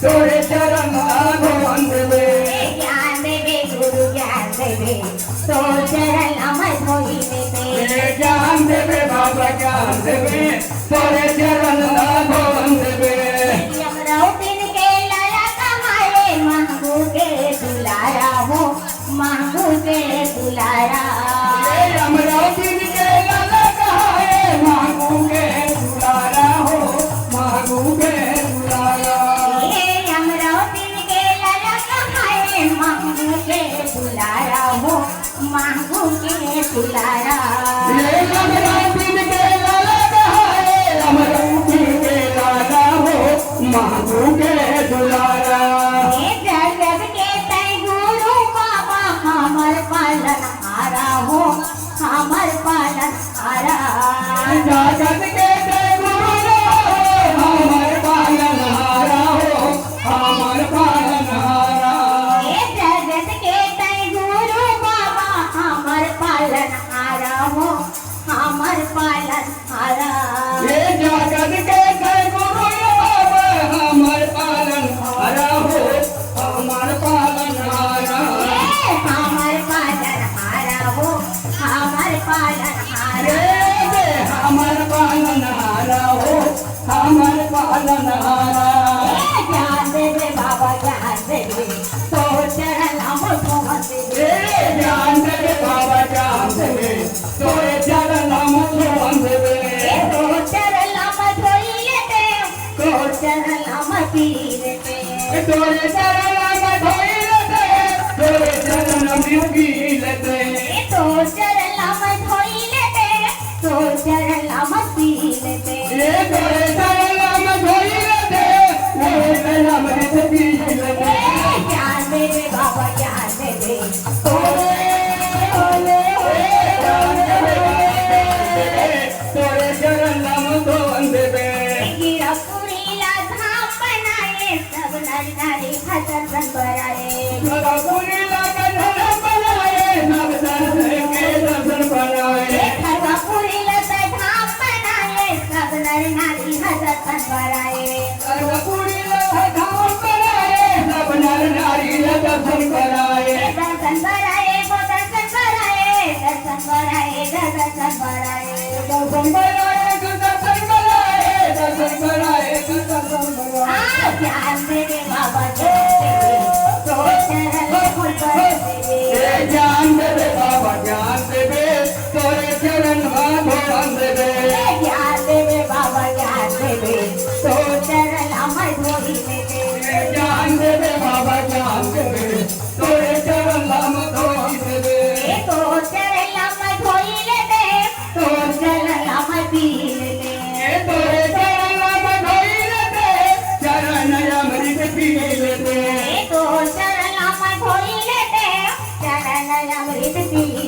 तोरे चरण भगवान देवे ज्ञान देवे गुरु ज्ञान देवे तो चरण अमर धोई देवे ज्ञान देवे बाबा ज्ञान देवे तोरे चरण भगवान देवे यमराउतीन के लाला कहाए महबू के दुलारा हो महबू के दुलारा अमरावती के लाला कहाए महबू के दुलारा हो महबू के दुलारा यमराउतीन के लाला कहाए महबू के दुलारा हो महबू के दुलारा अमरावती के लाला कहाए अमरावती के लाला हो महबू के दुलारा जगत के तय गुरु बाबा हमर पालन हारा हो हमर पालन हारा जगत के जय गुरु हमर पालन हारा हो हमर पालन हारा जगत के तय गुरु बाबा हमर पालन हारा हो हमर पालन हारा ये जगत के जय गुरु हमर पालन हारा हो हमर पालन हारा हमर पालन हारा हो हमर पालन हारा हमर पालन हारा हो हमर पालन हारा ज्ञान देवे बाबा ज्ञान देवे तो चरण अमर भगवान देवे ज्ञान देवे बाबा ज्ञान देवे तोरे चरण भगवान देवे तो चरण अमर धोई लेते तो चरण अमर पी लेते तोरे चरण धोई लेते तोरे चरण मिर्गी लेते तो चरण अमर धोई लेते तो चरण अमर पी लेते ये तोरे चरण धोई लेते तोरे चरण मिर्गी लेते ज्ञान देवे बाबा ज्ञान देवे तो तोरे चरण भगवान देवे गिरपुरीला धाम बनाए सब नर नारी भजन कराए पुरीला कधर बनाए नव दर्शन के दर्शन बनाए खरगपुरीला धाम बनाए सब नर नारी भजन कराए पुरीला धाम बनाए नव नर नारी दर्शन कराए दर्शन कराए वो दर्शन कराए दर्शन कराए दर्शन कराए दर्शन कराए दर्शन कराए दर्शन कराए दर्शन कराए ज्ञान देवे बाबा ज्ञान देवे तो चरण फूल पर देवे ज्ञान देवे बाबा ज्ञान देवे तोरे चरण भगवान देवे ज्ञान देवे बाबा ज्ञान देवे तो चरण अमर धोई देवे ज्ञान देवे बाबा ज्ञान देवे तोरे चरण धोई देवे तो चरण अमर धोई लेते तो चरण अमर पी लेते तोरे चरण धोई लेते चरण अमृत पी लेते तो चरण अमर धोई लेते चरण अमृत पी